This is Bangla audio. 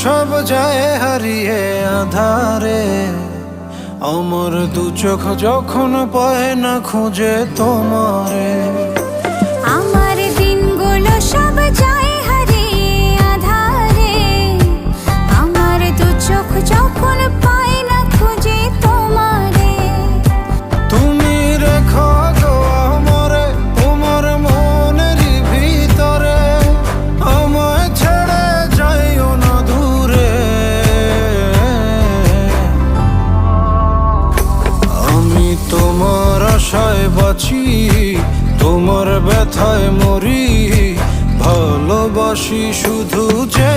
সব যায় হারিয়ে আধারে, আমার দু চোখ যখন পায় না খুঁজে তোমারে। আমার দিনগুলো সব যায় হারিয়ে আঁধারে, আমার দু চোখ যখন পায় না খুঁজে তোমারে। তুমি রেখো গো আমারে তোমার মনেরই ভিতরে, আমায় ছেড়ে যাইও না দূরে। আমি তোমার আশায় বাঁচি, তোমার ব্যথায় মরি, ভালোবাসি শুধু যে